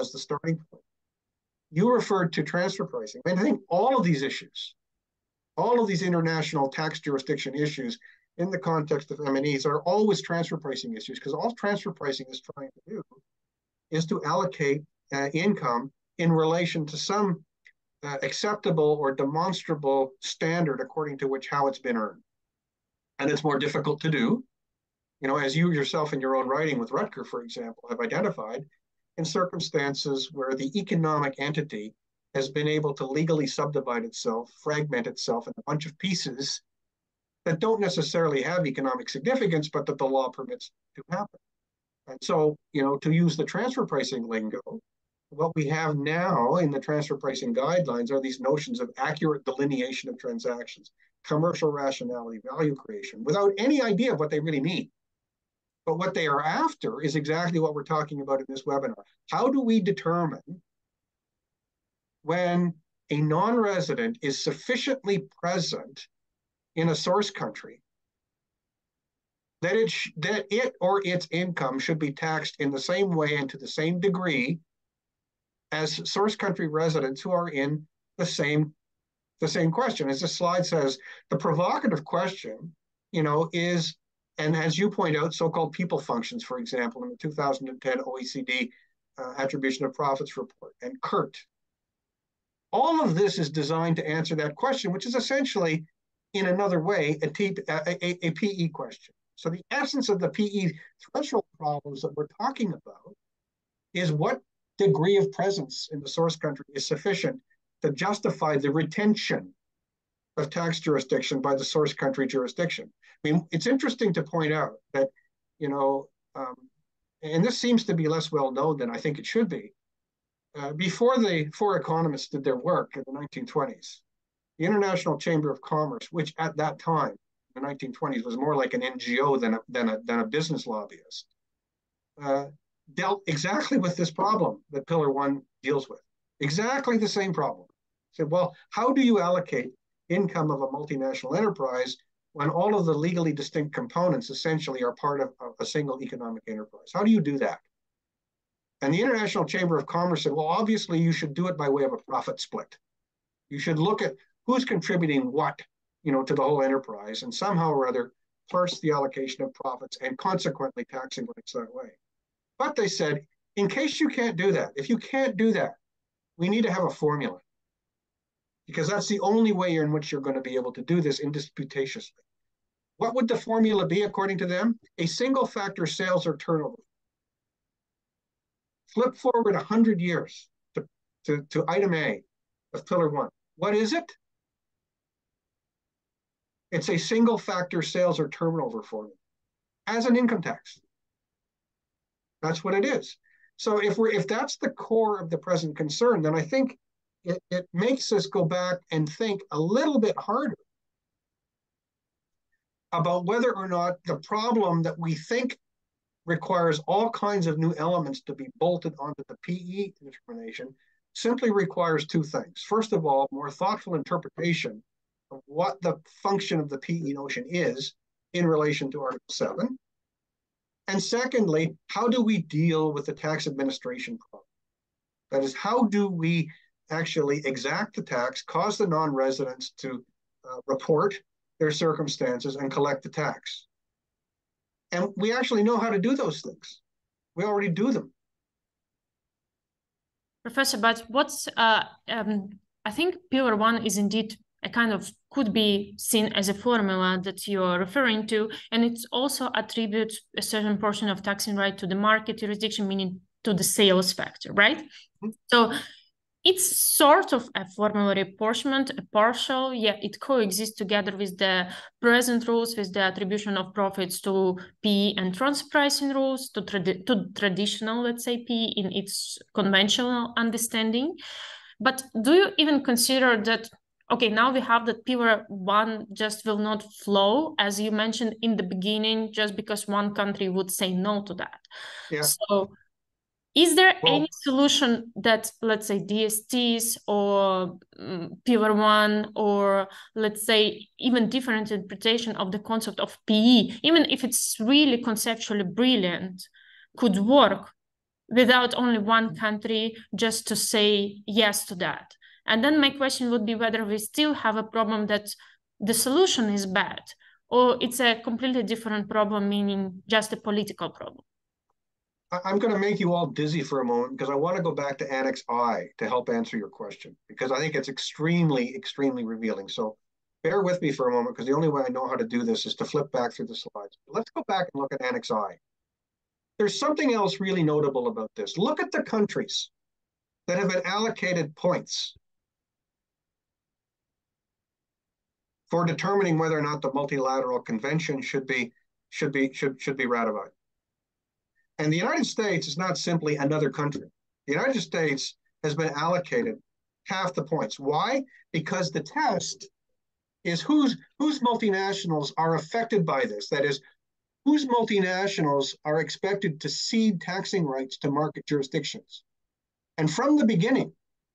as the starting point. You referred to transfer pricing. I think all of these issues, all of these international tax jurisdiction issues in the context of M&Es are always transfer pricing issues, because all transfer pricing is trying to do is to allocate income in relation to some acceptable or demonstrable standard according to which how it's been earned. And it's more difficult to do, as you yourself in your own writing with Rutger, for example, have identified, in circumstances where the economic entity has been able to legally subdivide itself, fragment itself in a bunch of pieces that don't necessarily have economic significance, but that the law permits to happen. And so, to use the transfer pricing lingo, what we have now in the transfer pricing guidelines are these notions of accurate delineation of transactions, commercial rationality, value creation, without any idea of what they really mean. But what they are after is exactly what we're talking about in this webinar. How do we determine when a non-resident is sufficiently present in a source country that it or its income should be taxed in the same way and to the same degree as source country residents who are in the same question? As the slide says, the provocative question, is, and as you point out, so-called people functions, for example, in the 2010 OECD Attribution of Profits Report, and CURT. All of this is designed to answer that question, which is essentially, in another way, a PE question. So the essence of the PE threshold problems that we're talking about is what degree of presence in the source country is sufficient to justify the retention of tax jurisdiction by the source country jurisdiction. I mean, it's interesting to point out that, and this seems to be less well known than I think it should be, before the four economists did their work in the 1920s, the International Chamber of Commerce, which at that time, in the 1920s, was more like an NGO than a business lobbyist, dealt exactly with this problem that Pillar 1 deals with. Exactly the same problem. Said, well, how do you allocate income of a multinational enterprise when all of the legally distinct components essentially are part of a single economic enterprise? How do you do that? And the International Chamber of Commerce said, well, obviously you should do it by way of a profit split. You should look at who's contributing what, to the whole enterprise, and somehow or other parse the allocation of profits and consequently taxing rights that way. But they said, in case you can't do that, if you can't do that, we need to have a formula, because that's the only way in which you're going to be able to do this indisputatiously. What would the formula be according to them? A single factor sales or turnover. Flip forward 100 years to item A of Pillar 1. What is it? It's a single factor sales or turnover formula as an income tax. That's what it is. So if that's the core of the present concern, then I think it makes us go back and think a little bit harder about whether or not the problem that we think requires all kinds of new elements to be bolted onto the PE determination simply requires two things. First of all, more thoughtful interpretation of what the function of the PE notion is in relation to Article 7. And secondly, how do we deal with the tax administration problem? That is, how do we actually exact the tax, cause the non-residents to report their circumstances and collect the tax? And we actually know how to do those things. We already do them. Professor, but I think Pillar 1 is indeed a kind of, could be seen as a formula that you're referring to, and it also attributes a certain portion of taxing right to the market jurisdiction, meaning to the sales factor, right? Mm-hmm. So it's sort of a formula apportionment, a partial, yeah, it coexists together with the present rules, with the attribution of profits to PE and transfer pricing rules, to traditional, let's say, PE in its conventional understanding. But do you even consider that, okay, now we have that Pillar 1 just will not flow, as you mentioned in the beginning, just because one country would say no to that. Yeah. So is there any solution that, let's say, DSTs or Pillar 1, or let's say even different interpretation of the concept of PE, even if it's really conceptually brilliant, could work without only one country just to say yes to that? And then my question would be whether we still have a problem that the solution is bad, or it's a completely different problem, meaning just a political problem. I'm going to make you all dizzy for a moment because I want to go back to Annex I to help answer your question, because I think it's extremely, extremely revealing. So bear with me for a moment, because the only way I know how to do this is to flip back through the slides. Let's go back and look at Annex I. There's something else really notable about this. Look at the countries that have been allocated points for determining whether or not the multilateral convention should be ratified. And the United States is not simply another country. The United States has been allocated half the points. Why? Because the test is whose multinationals are affected by this. That is, whose multinationals are expected to cede taxing rights to market jurisdictions. And from the beginning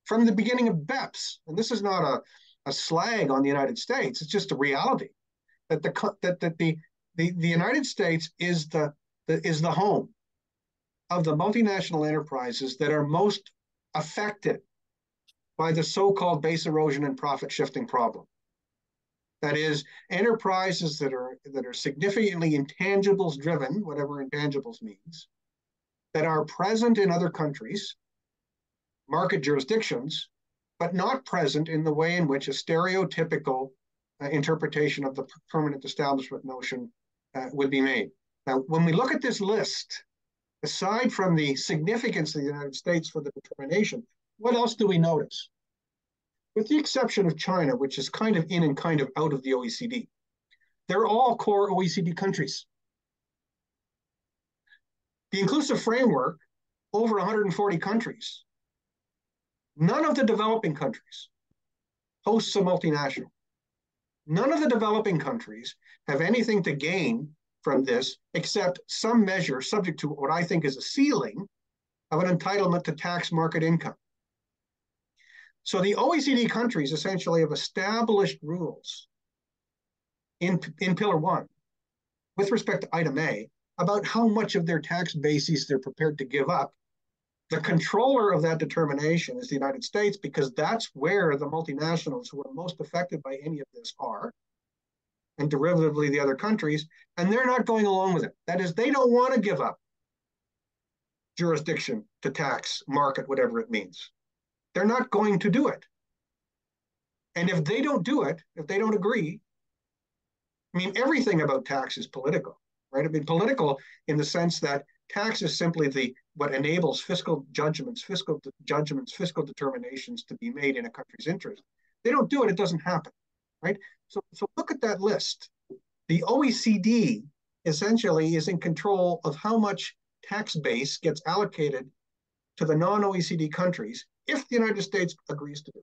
of BEPS, and this is not a slag on the United States, it's just a reality, that the United States is the home of the multinational enterprises that are most affected by the so-called base erosion and profit shifting problem. That is, enterprises that are significantly intangibles driven, whatever intangibles means, that are present in other countries, market jurisdictions, but not present in the way in which a stereotypical interpretation of the permanent establishment notion would be made. Now, when we look at this list, aside from the significance of the United States for the determination, what else do we notice? With the exception of China, which is kind of in and kind of out of the OECD, they're all core OECD countries. The inclusive framework, over 140 countries, None of the developing countries hosts a multinational. None of the developing countries have anything to gain from this except some measure subject to what I think is a ceiling of an entitlement to tax market income. So the OECD countries essentially have established rules in Pillar 1 with respect to item A about how much of their tax bases they're prepared to give up. The controller of that determination is the United States, because that's where the multinationals who are most affected by any of this are, and derivatively the other countries, and they're not going along with it. That is, they don't want to give up jurisdiction to tax, market, whatever it means. They're not going to do it. And if they don't do it, if they don't agree, I mean, everything about tax is political, right? I mean, political in the sense that tax is simply what enables fiscal judgments, fiscal determinations to be made in a country's interest. They don't do it, it doesn't happen, right? So look at that list. The OECD essentially is in control of how much tax base gets allocated to the non-OECD countries if the United States agrees to do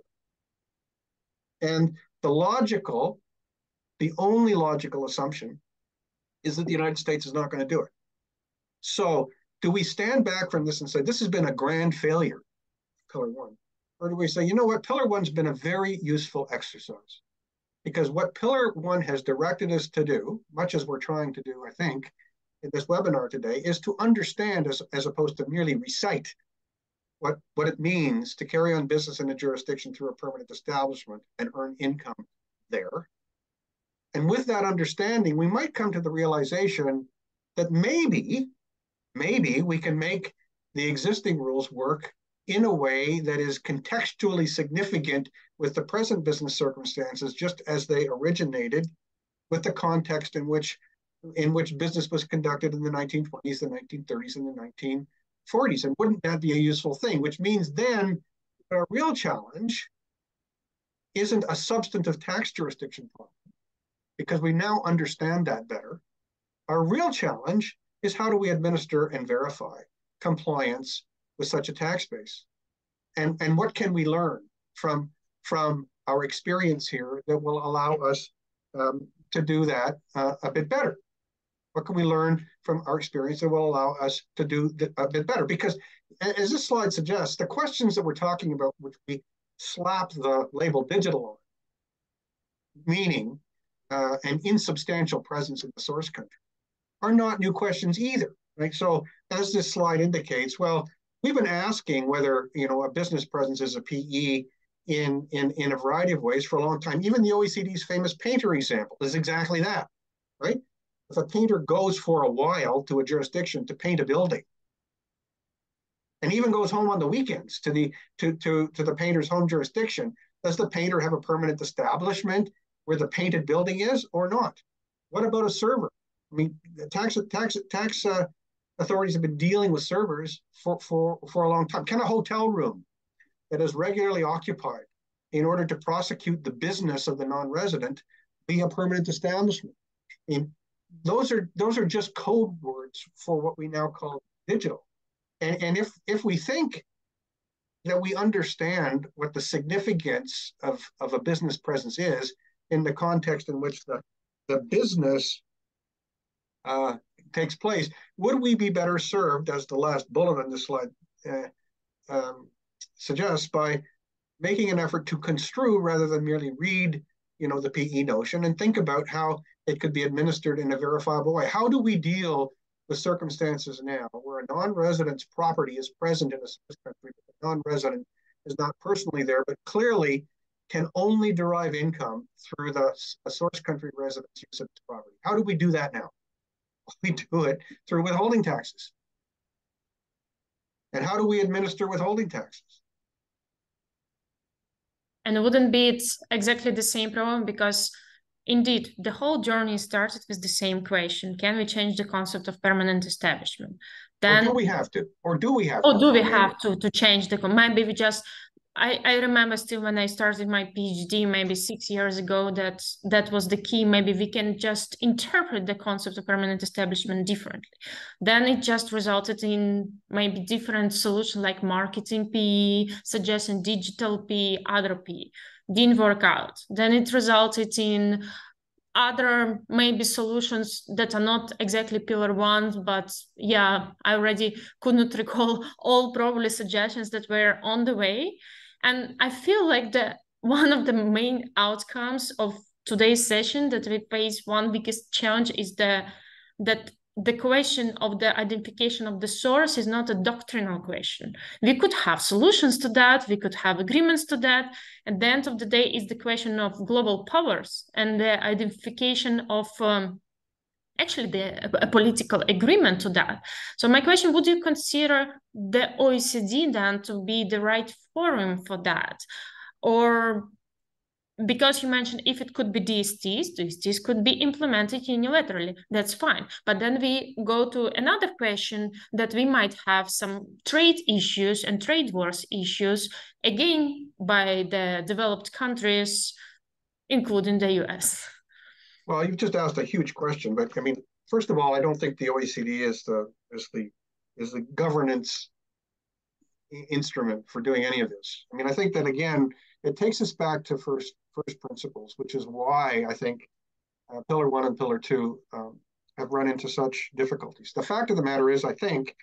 it. And the only logical assumption is that the United States is not going to do it. So do we stand back from this and say, this has been a grand failure, Pillar 1? Or do we say, you know what, Pillar 1's been a very useful exercise? Because what Pillar 1 has directed us to do, much as we're trying to do, I think, in this webinar today, is to understand as opposed to merely recite what it means to carry on business in a jurisdiction through a permanent establishment and earn income there. And with that understanding, we might come to the realization that maybe we can make the existing rules work in a way that is contextually significant with the present business circumstances, just as they originated with the context in which business was conducted in the 1920s, the 1930s, and the 1940s. And wouldn't that be a useful thing? Which means then our real challenge isn't a substantive tax jurisdiction problem, because we now understand that better. Our real challenge is how do we administer and verify compliance with such a tax base? And what can we learn from our experience here that will allow us to do that a bit better? What can we learn from our experience that will allow us to do a bit better? Because as this slide suggests, the questions that we're talking about, which we slap the label digital on, meaning an insubstantial presence in the source country, are not new questions either, right? So as this slide indicates, well, we've been asking whether a business presence is a PE in a variety of ways for a long time. Even the OECD's famous painter example is exactly that, right? If a painter goes for a while to a jurisdiction to paint a building, and even goes home on the weekends to the painter's home jurisdiction, does the painter have a permanent establishment where the painted building is or not? What about a server? I mean, tax authorities have been dealing with servers for a long time. Can a hotel room that is regularly occupied in order to prosecute the business of the non-resident be a permanent establishment? I mean, those are just code words for what we now call digital. And if we think that we understand what the significance of a business presence is in the context in which the business takes place, would we be better served, as the last bullet on this slide suggests, by making an effort to construe rather than merely read the PE notion and think about how it could be administered in a verifiable way? How do we deal with circumstances now where a non-resident's property is present in a source country, but the non-resident is not personally there, but clearly can only derive income through the source country resident's use of its property? How do we do that now? We do it through withholding taxes. And how do we administer withholding taxes? And wouldn't be it exactly the same problem? Because indeed, the whole journey started with the same question: can we change the concept of permanent establishment? Then, or do we have to? Or do we have or to? do we have to change maybe we just I remember still when I started my PhD maybe 6 years ago that was the key. Maybe we can just interpret the concept of permanent establishment differently. Then it just resulted in maybe different solutions like marketing PE, suggesting digital PE, other PE. Didn't work out. Then it resulted in other maybe solutions that are not exactly pillar one, but yeah, I already could not recall all probably suggestions that were on the way. And I feel like one of the main outcomes of today's session that we face one biggest challenge is that the question of the identification of the source is not a doctrinal question. We could have solutions to that, we could have agreements to that. At the end of the day, is the question of global powers and the identification of actually a political agreement to that. So my question, would you consider the OECD then to be the right forum for that? Or because you mentioned if it could be DSTs could be implemented unilaterally, that's fine. But then we go to another question that we might have some trade issues and trade wars issues, again, by the developed countries, including the US. Well, you've just asked a huge question, but I mean, first of all, I don't think the OECD is the governance instrument for doing any of this. I mean, I think that again, it takes us back to first principles, which is why I think Pillar 1 and Pillar 2 have run into such difficulties. The fact of the matter is, I think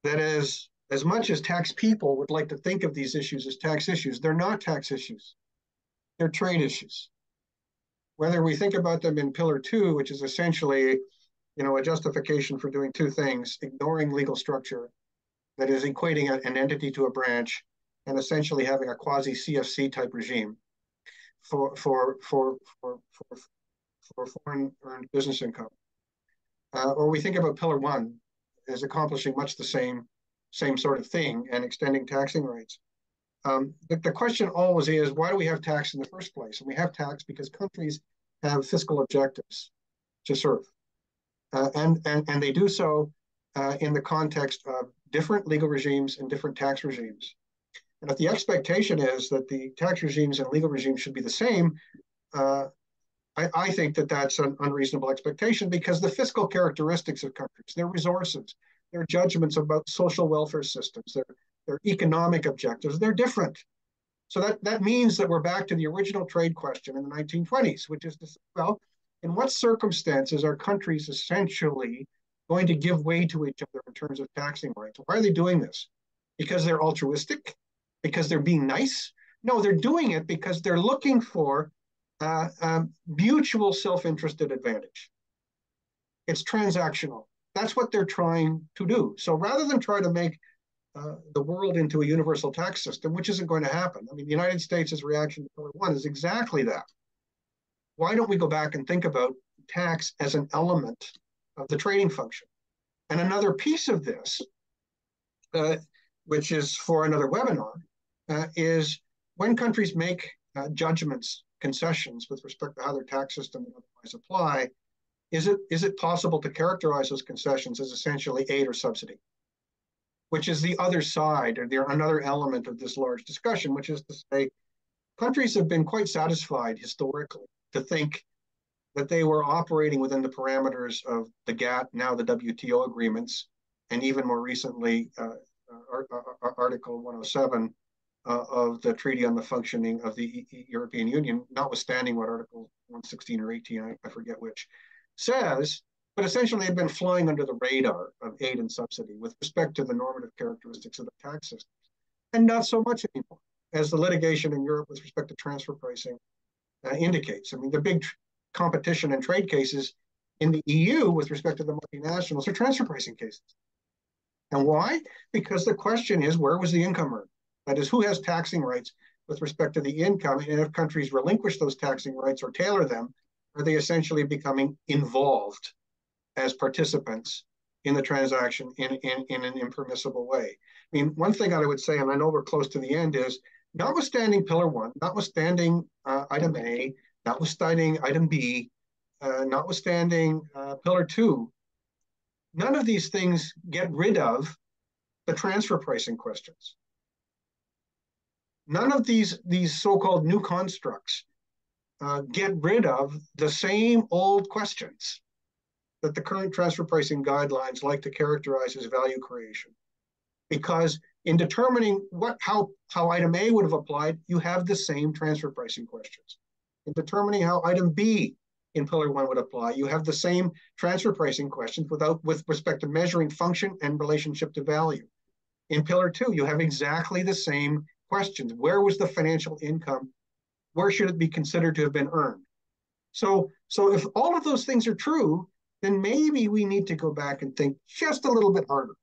that as much as tax people would like to think of these issues as tax issues, they're not tax issues. They're trade issues. Whether we think about them in Pillar 2, which is essentially, a justification for doing two things: ignoring legal structure, that is equating an entity to a branch, and essentially having a quasi CFC type regime for foreign earned business income. Or we think about Pillar 1 as accomplishing much the same sort of thing and extending taxing rights. The question always is, why do we have tax in the first place? And we have tax because countries have fiscal objectives to serve. And they do so in the context of different legal regimes and different tax regimes. And if the expectation is that the tax regimes and legal regimes should be the same, I think that that's an unreasonable expectation, because the fiscal characteristics of countries, their resources, their judgments about social welfare systems, their economic objectives, they're different. So that means that we're back to the original trade question in the 1920s, which is to say, well, in what circumstances are countries essentially going to give way to each other in terms of taxing rights? Why are they doing this? Because they're altruistic? Because they're being nice? No, they're doing it because they're looking for mutual self-interested advantage. It's transactional. That's what they're trying to do. So rather than try to make the world into a universal tax system, which isn't going to happen. I mean, the United States' reaction to Pillar 1 is exactly that. Why don't we go back and think about tax as an element of the trading function? And another piece of this, which is for another webinar, is when countries make judgments, concessions with respect to how their tax system would otherwise apply, is it possible to characterize those concessions as essentially aid or subsidy? Which is the other side, or another element of this large discussion, which is to say, countries have been quite satisfied historically to think that they were operating within the parameters of the GATT, now the WTO agreements, and even more recently, Article 107 of the Treaty on the Functioning of the European Union, notwithstanding what Article 116 or 18, I forget which, says, but essentially they've been flying under the radar of aid and subsidy with respect to the normative characteristics of the tax systems, and not so much anymore, as the litigation in Europe with respect to transfer pricing indicates. I mean, the big competition and trade cases in the EU with respect to the multinationals are transfer pricing cases. And why? Because the question is, where was the income earned? That is, who has taxing rights with respect to the income? And if countries relinquish those taxing rights or tailor them, are they essentially becoming involved as participants in the transaction in an impermissible way? I mean, one thing I would say, and I know we're close to the end, is notwithstanding Pillar 1, notwithstanding Item A, notwithstanding Item B, notwithstanding Pillar 2, none of these things get rid of the transfer pricing questions. none of these so-called new constructs get rid of the same old questions that the current transfer pricing guidelines like to characterize as value creation. Because in determining how item A would have applied, you have the same transfer pricing questions. In determining how item B in Pillar 1 would apply, you have the same transfer pricing questions with respect to measuring function and relationship to value. In Pillar 2, you have exactly the same questions. Where was the financial income? Where should it be considered to have been earned? So if all of those things are true, then maybe we need to go back and think just a little bit harder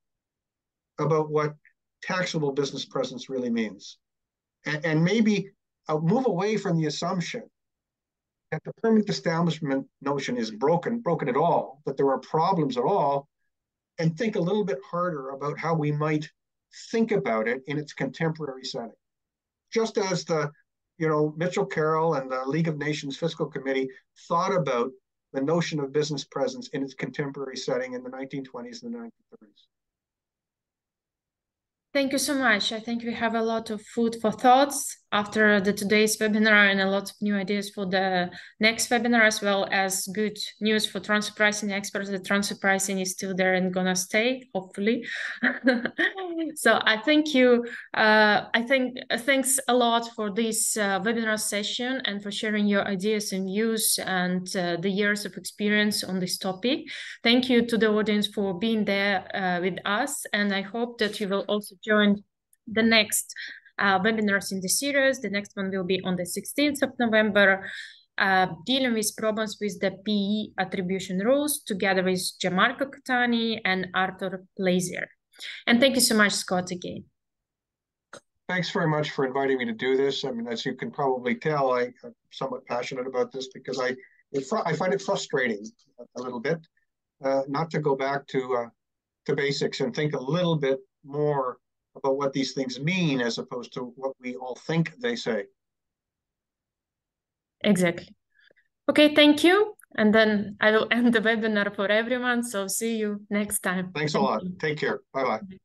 about what taxable business presence really means. And maybe move away from the assumption that the permanent establishment notion is broken at all, that there are problems at all, and think a little bit harder about how we might think about it in its contemporary setting. Just as Mitchell Carroll and the League of Nations Fiscal Committee thought about the notion of business presence in its contemporary setting in the 1920s and the 1930s. Thank you so much. I think we have a lot of food for thoughts after today's webinar, and a lot of new ideas for the next webinar, as well as good news for transfer pricing experts. The transfer pricing is still there and gonna stay, hopefully. So I thank you. Thanks a lot for this webinar session and for sharing your ideas and views and the years of experience on this topic. Thank you to the audience for being there with us, and I hope that you will also join the next webinars in the series. The next one will be on the 16th of November, dealing with problems with the PE attribution rules, together with Gianmarco Catani and Arthur Plazier. And thank you so much, Scott, again. Thanks very much for inviting me to do this. I mean, as you can probably tell, I'm somewhat passionate about this because I find it frustrating a little bit not to go back to basics and think a little bit more about what these things mean as opposed to what we all think they say. Exactly. Okay, thank you. And then I will end the webinar for everyone. So see you next time. Thanks a lot. Take care. Bye-bye.